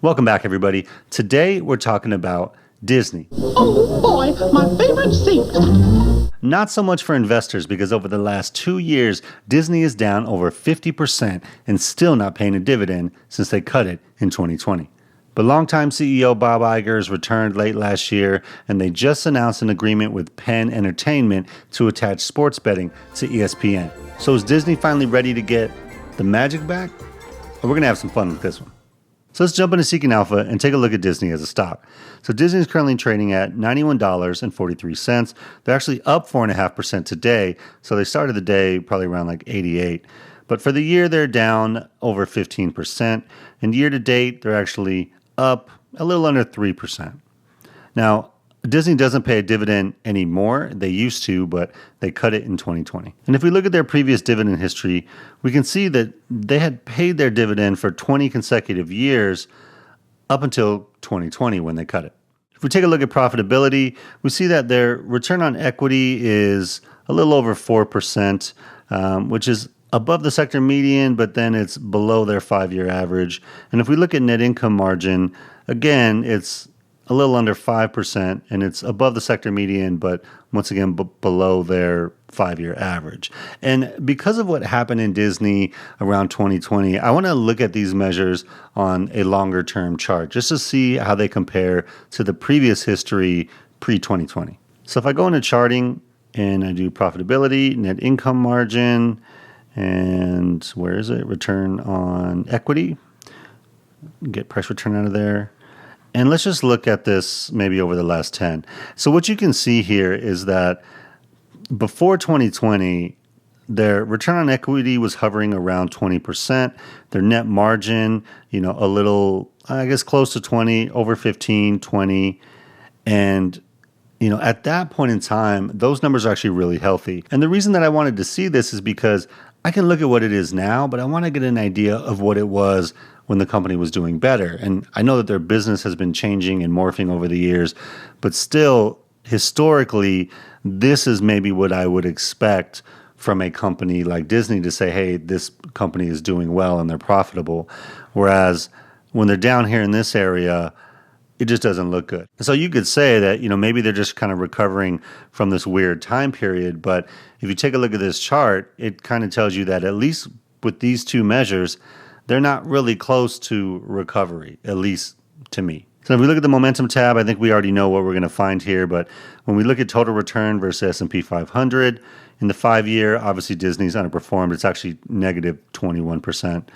Welcome back, everybody. Today, we're talking about Disney. Oh boy, my favorite seat. Not so much for investors because over the last 2 years, Disney is down over 50% and still not paying a dividend since they cut it in 2020. But longtime CEO Bob Iger's returned late last year, and they just announced an agreement with Penn Entertainment to attach sports betting to ESPN. So is Disney finally ready to get the magic back? Well, we're going to have some fun with this one. So let's jump into Seeking Alpha and take a look at Disney as a stock. So Disney is currently trading at $91.43. They're actually up 4.5% today. So they started the day probably around like 88. But for the year, they're down over 15%. And year to date, they're actually up a little under 3%. Now, Disney doesn't pay a dividend anymore. They used to, but they cut it in 2020. And if we look at their previous dividend history, we can see that they had paid their dividend for 20 consecutive years up until 2020 when they cut it. If we take a look at profitability, we see that their return on equity is a little over 4%, which is above the sector median, but then it's below their 5-year average. And if we look at net income margin, again, it's a little under 5%, and it's above the sector median, but once again, below their 5-year average. And because of what happened in Disney around 2020, I want to look at these measures on a longer term chart just to see how they compare to the previous history pre-2020. So if I go into charting and I do profitability, net income margin, and where is it? Return on equity. Get price return out of there. And let's just look at this maybe over the last 10. So what you can see here is that before 2020, their return on equity was hovering around 20%. Their net margin, a little, I guess, close to 20, over 15, 20. And, at that point in time, those numbers are actually really healthy. And the reason that I wanted to see this is because I can look at what it is now, but I want to get an idea of what it was when the company was doing better. And I know that their business has been changing and morphing over the years, but still, historically, this is maybe what I would expect from a company like Disney to say, hey, this company is doing well and they're profitable. Whereas when they're down here in this area, it just doesn't look good. So you could say that, maybe they're just kind of recovering from this weird time period. But if you take a look at this chart, it kind of tells you that at least with these two measures, they're not really close to recovery, at least to me. So if we look at the momentum tab, I think we already know what we're going to find here. But when we look at total return versus S&P 500, in the 5-year, obviously Disney's underperformed. It's actually negative 21%.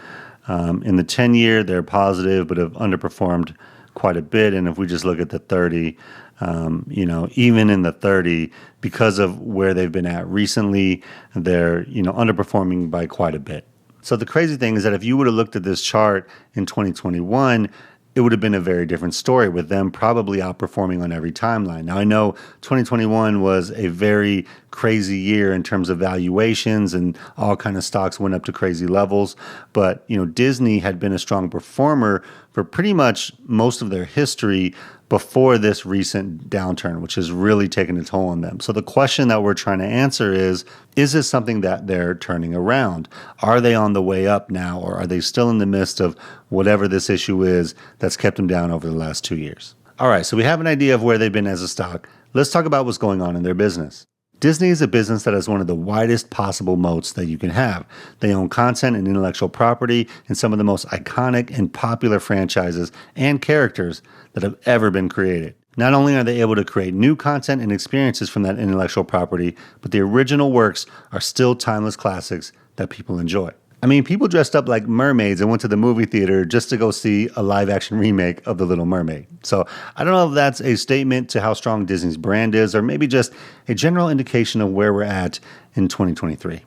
In the 10-year, they're positive, but have underperformed quite a bit. And if we just look at the 30, even in the 30, because of where they've been at recently, they're, underperforming by quite a bit. So the crazy thing is that if you would have looked at this chart in 2021, it would have been a very different story with them probably outperforming on every timeline. Now, I know 2021 was a very crazy year in terms of valuations and all kind of stocks went up to crazy levels. But, Disney had been a strong performer for pretty much most of their history before this recent downturn, which has really taken a toll on them. So the question that we're trying to answer is this something that they're turning around? Are they on the way up now, or are they still in the midst of whatever this issue is that's kept them down over the last 2 years? All right, so we have an idea of where they've been as a stock. Let's talk about what's going on in their business. Disney is a business that has one of the widest possible moats that you can have. They own content and intellectual property in some of the most iconic and popular franchises and characters that have ever been created. Not only are they able to create new content and experiences from that intellectual property, but the original works are still timeless classics that people enjoy. I mean, people dressed up like mermaids and went to the movie theater just to go see a live-action remake of The Little Mermaid. So I don't know if that's a statement to how strong Disney's brand is, or maybe just a general indication of where we're at in 2023.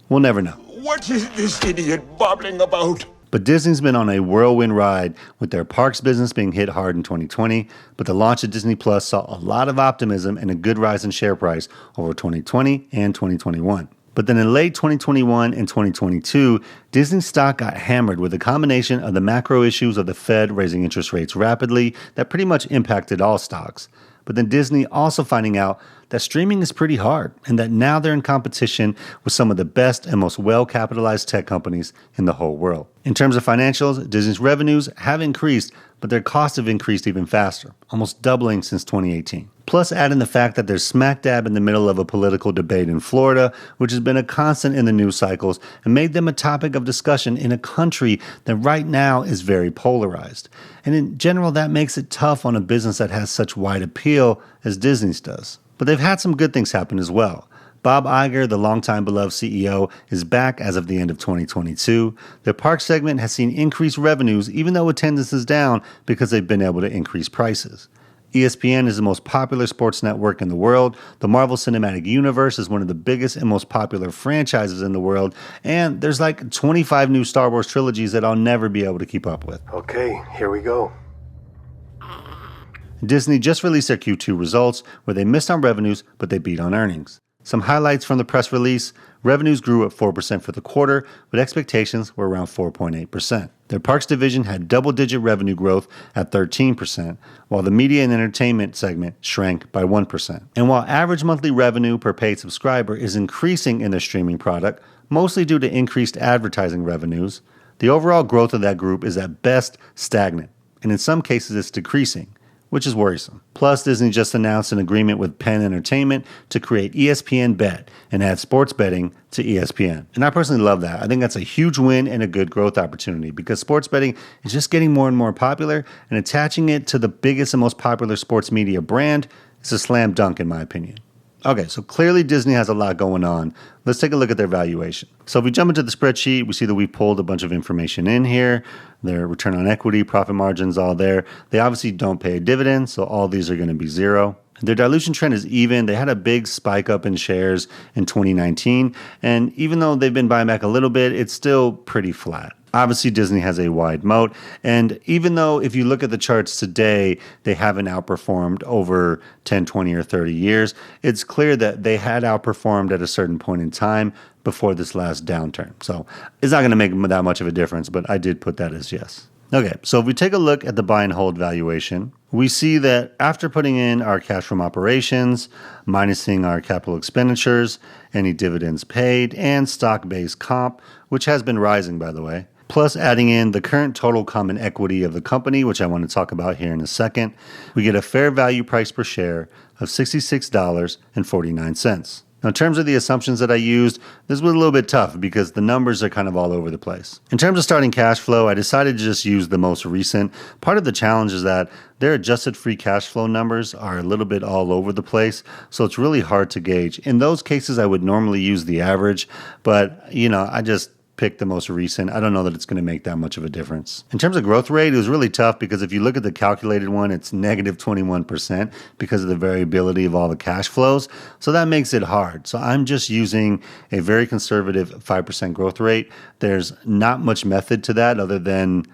We'll never know. What is this idiot babbling about? But Disney's been on a whirlwind ride with their parks business being hit hard in 2020, but the launch of Disney Plus saw a lot of optimism and a good rise in share price over 2020 and 2021. But then in late 2021 and 2022, Disney stock got hammered with a combination of the macro issues of the Fed raising interest rates rapidly that pretty much impacted all stocks. But then Disney also finding out that streaming is pretty hard and that now they're in competition with some of the best and most well-capitalized tech companies in the whole world. In terms of financials, Disney's revenues have increased, but their costs have increased even faster, almost doubling since 2018. Plus, add in the fact that they're smack dab in the middle of a political debate in Florida, which has been a constant in the news cycles and made them a topic of discussion in a country that right now is very polarized. And in general, that makes it tough on a business that has such wide appeal as Disney's does. But they've had some good things happen as well. Bob Iger, the longtime beloved CEO, is back as of the end of 2022. Their park segment has seen increased revenues even though attendance is down because they've been able to increase prices. ESPN is the most popular sports network in the world. The Marvel Cinematic Universe is one of the biggest and most popular franchises in the world. And there's like 25 new Star Wars trilogies that I'll never be able to keep up with. Okay, here we go. Disney just released their Q2 results where they missed on revenues, but they beat on earnings. Some highlights from the press release: revenues grew at 4% for the quarter, but expectations were around 4.8%. Their parks division had double-digit revenue growth at 13%, while the media and entertainment segment shrank by 1%. And while average monthly revenue per paid subscriber is increasing in their streaming product, mostly due to increased advertising revenues, the overall growth of that group is at best stagnant, and in some cases it's decreasing, which is worrisome. Plus, Disney just announced an agreement with Penn Entertainment to create ESPN Bet and add sports betting to ESPN. And I personally love that. I think that's a huge win and a good growth opportunity because sports betting is just getting more and more popular, and attaching it to the biggest and most popular sports media brand is a slam dunk in my opinion. Okay, so clearly Disney has a lot going on. Let's take a look at their valuation. So if we jump into the spreadsheet, we see that we pulled a bunch of information in here. Their return on equity, profit margins, all there. They obviously don't pay a dividend, so all these are going to be zero. Their dilution trend is even. They had a big spike up in shares in 2019, and even though they've been buying back a little bit, it's still pretty flat. Obviously, Disney has a wide moat, and even though if you look at the charts today, they haven't outperformed over 10, 20, or 30 years, it's clear that they had outperformed at a certain point in time before this last downturn. So it's not going to make that much of a difference, but I did put that as yes. Okay, so if we take a look at the buy and hold valuation, we see that after putting in our cash from operations, minusing our capital expenditures, any dividends paid, and stock-based comp, which has been rising, by the way, plus adding in the current total common equity of the company, which I want to talk about here in a second, we get a fair value price per share of $66.49. Now, in terms of the assumptions that I used, this was a little bit tough because the numbers are kind of all over the place. In terms of starting cash flow, I decided to just use the most recent. Part of the challenge is that their adjusted free cash flow numbers are a little bit all over the place, so it's really hard to gauge. In those cases, I would normally use the average, but, I just pick the most recent. I don't know that it's going to make that much of a difference. In terms of growth rate, it was really tough because if you look at the calculated one, it's negative 21% because of the variability of all the cash flows. So that makes it hard. So I'm just using a very conservative 5% growth rate. There's not much method to that other than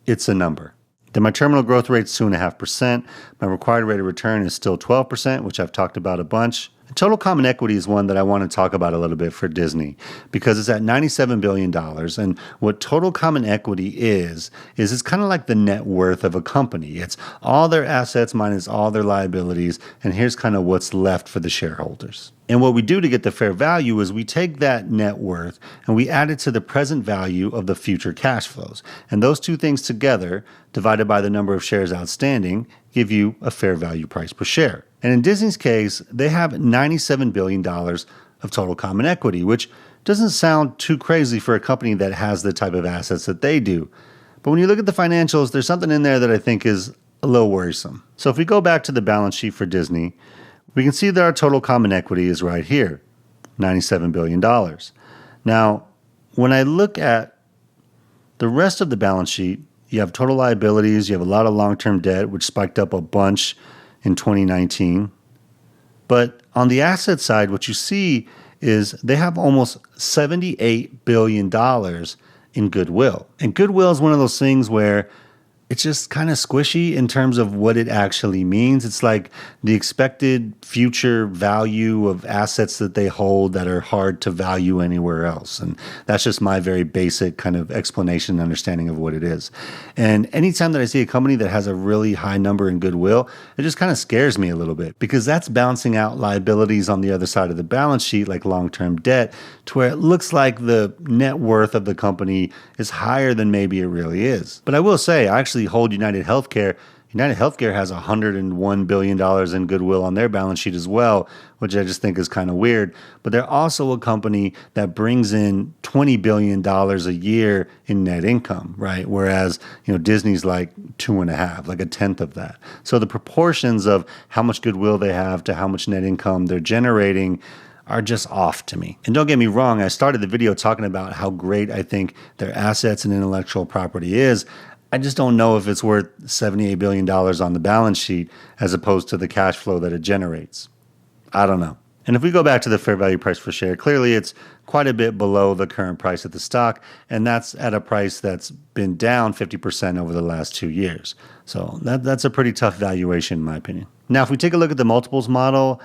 it's a number. Then my terminal growth rate is 2.5%. My required rate of return is still 12%, which I've talked about a bunch. Total common equity is one that I want to talk about a little bit for Disney because it's at $97 billion. And what total common equity is it's kind of like the net worth of a company. It's all their assets minus all their liabilities. And here's kind of what's left for the shareholders. And what we do to get the fair value is we take that net worth and we add it to the present value of the future cash flows. And those two things together, divided by the number of shares outstanding, give you a fair value price per share. And in Disney's case, they have $97 billion of total common equity, which doesn't sound too crazy for a company that has the type of assets that they do. But when you look at the financials, there's something in there that I think is a little worrisome. So if we go back to the balance sheet for Disney, we can see that our total common equity is right here, $97 billion. Now, when I look at the rest of the balance sheet, you have total liabilities, you have a lot of long-term debt, which spiked up a bunch in 2019. But on the asset side, what you see is they have almost $78 billion in goodwill. And goodwill is one of those things where it's just kind of squishy in terms of what it actually means. It's like the expected future value of assets that they hold that are hard to value anywhere else. And that's just my very basic kind of explanation and understanding of what it is. And anytime that I see a company that has a really high number in goodwill, it just kind of scares me a little bit because that's balancing out liabilities on the other side of the balance sheet, like long-term debt, to where it looks like the net worth of the company is higher than maybe it really is. But I will say, I actually hold United Healthcare. United Healthcare has $101 billion in goodwill on their balance sheet as well, which I just think is kind of weird. But they're also a company that brings in $20 billion a year in net income, right? Whereas, Disney's like 2.5, like a tenth of that. So the proportions of how much goodwill they have to how much net income they're generating are just off to me. And don't get me wrong, I started the video talking about how great I think their assets and intellectual property is. I just don't know if it's worth $78 billion on the balance sheet as opposed to the cash flow that it generates. I don't know. And if we go back to the fair value price per share, clearly it's quite a bit below the current price of the stock, and that's at a price that's been down 50% over the last 2 years. So that's a pretty tough valuation in my opinion. Now, if we take a look at the multiples model,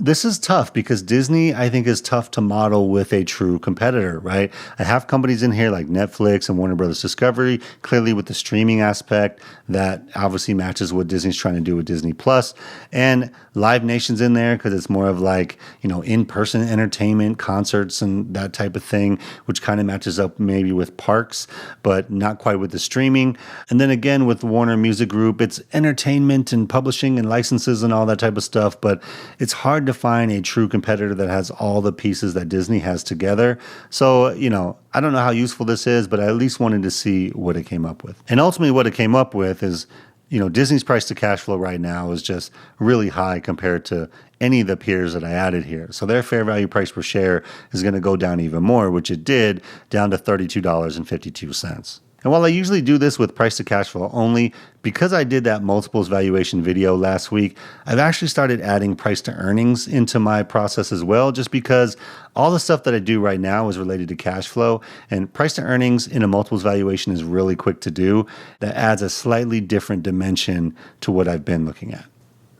this is tough because Disney, I think, is tough to model with a true competitor, right? I have companies in here like Netflix and Warner Brothers Discovery, clearly with the streaming aspect that obviously matches what Disney's trying to do with Disney Plus, and Live Nation's in there because it's more of like, in-person entertainment, concerts and that type of thing, which kind of matches up maybe with parks, but not quite with the streaming. And then again, with Warner Music Group, it's entertainment and publishing and licenses and all that type of stuff, but it's hard to find a true competitor that has all the pieces that Disney has together. So, I don't know how useful this is, but I at least wanted to see what it came up with. And ultimately what it came up with is, Disney's price to cash flow right now is just really high compared to any of the peers that I added here. So their fair value price per share is going to go down even more, which it did, down to $32.52. And while I usually do this with price to cash flow only, because I did that multiples valuation video last week, I've actually started adding price to earnings into my process as well, just because all the stuff that I do right now is related to cash flow, and price to earnings in a multiples valuation is really quick to do. That adds a slightly different dimension to what I've been looking at.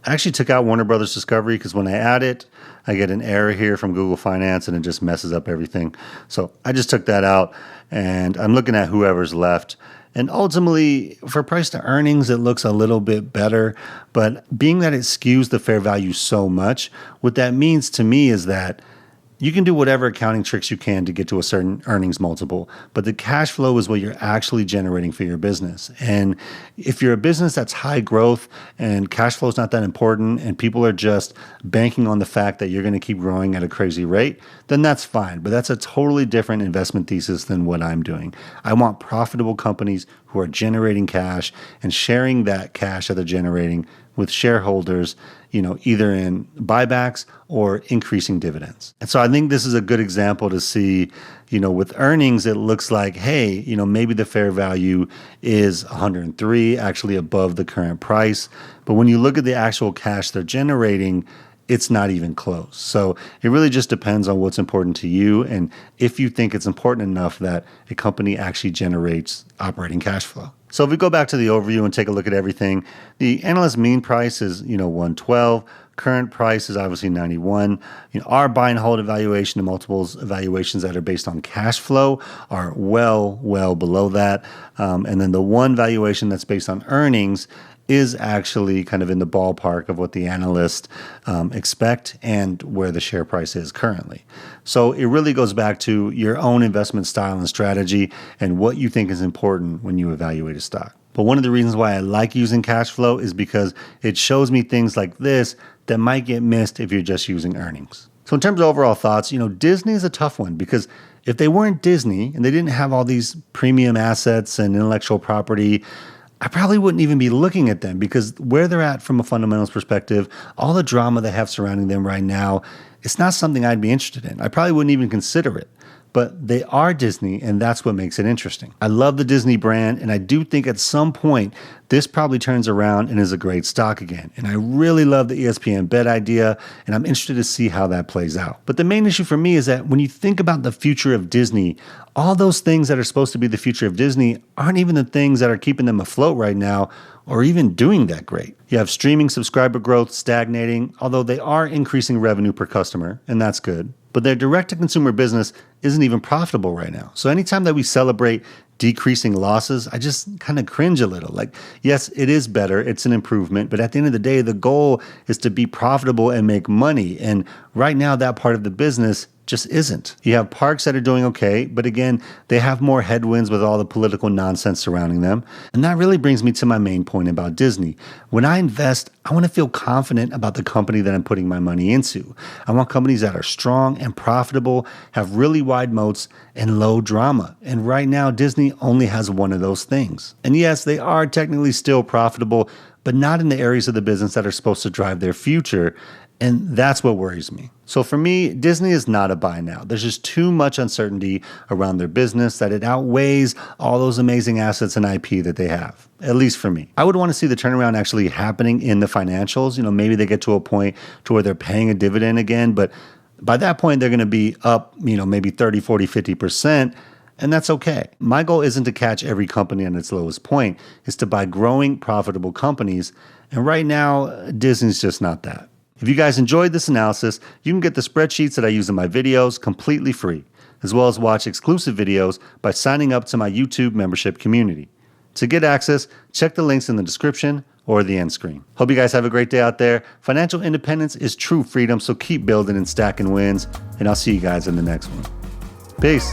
I actually took out Warner Brothers Discovery because when I add it, I get an error here from Google Finance and it just messes up everything. So I just took that out and I'm looking at whoever's left. And ultimately, for price to earnings, it looks a little bit better. But being that it skews the fair value so much, what that means to me is that you can do whatever accounting tricks you can to get to a certain earnings multiple, but the cash flow is what you're actually generating for your business. And if you're a business that's high growth and cash flow is not that important and people are just banking on the fact that you're going to keep growing at a crazy rate, then that's fine. But that's a totally different investment thesis than what I'm doing. I want profitable companies who are generating cash and sharing that cash that they're generating with shareholders, either in buybacks or increasing dividends. And so I think this is a good example to see, with earnings, it looks like, hey, maybe the fair value is 103, actually above the current price. But when you look at the actual cash they're generating, it's not even close. So it really just depends on what's important to you and if you think it's important enough that a company actually generates operating cash flow. So if we go back to the overview and take a look at everything, the analyst mean price is, 112. Current price is obviously 91. Our buy and hold evaluation and multiples evaluations that are based on cash flow are well below that. And then the one valuation that's based on earnings is actually kind of in the ballpark of what the analysts expect and where the share price is currently. So it really goes back to your own investment style and strategy and what you think is important when you evaluate a stock. But one of the reasons why I like using cash flow is because it shows me things like this that might get missed if you're just using earnings. So in terms of overall thoughts, Disney is a tough one because if they weren't Disney and they didn't have all these premium assets and intellectual property, I probably wouldn't even be looking at them because where they're at from a fundamentals perspective, all the drama they have surrounding them right now, it's not something I'd be interested in. I probably wouldn't even consider it. but they are Disney, and that's what makes it interesting. I love the Disney brand, and I do think at some point this probably turns around and is a great stock again. And I really love the ESPN bet idea, and I'm interested to see how that plays out. But the main issue for me is that when you think about the future of Disney, all those things that are supposed to be the future of Disney aren't even the things that are keeping them afloat right now or even doing that great. You have streaming subscriber growth stagnating, although they are increasing revenue per customer, and that's good. But their direct-to-consumer business isn't even profitable right now. So anytime that we celebrate decreasing losses, I just kind of cringe a little. Like, yes, it is better, it's an improvement, but at the end of the day, the goal is to be profitable and make money. And right now, that part of the business just isn't. You have parks that are doing okay, but again, they have more headwinds with all the political nonsense surrounding them. And that really brings me to my main point about Disney. When I invest, I want to feel confident about the company that I'm putting my money into. I want companies that are strong and profitable, have really wide moats, and low drama. And right now, Disney only has one of those things. And yes, they are technically still profitable, but not in the areas of the business that are supposed to drive their future. And that's what worries me. So for me, Disney is not a buy now. There's just too much uncertainty around their business that it outweighs all those amazing assets and IP that they have, at least for me. I would want to see the turnaround actually happening in the financials. Maybe they get to a point to where they're paying a dividend again, but by that point, they're going to be up, maybe 30, 40, 50%. And that's okay. My goal isn't to catch every company on its lowest point. It's to buy growing, profitable companies. And right now, Disney's just not that. If you guys enjoyed this analysis, you can get the spreadsheets that I use in my videos completely free, as well as watch exclusive videos by signing up to my YouTube membership community. To get access, check the links in the description or the end screen. Hope you guys have a great day out there. Financial independence is true freedom, so keep building and stacking wins, and I'll see you guys in the next one. Peace.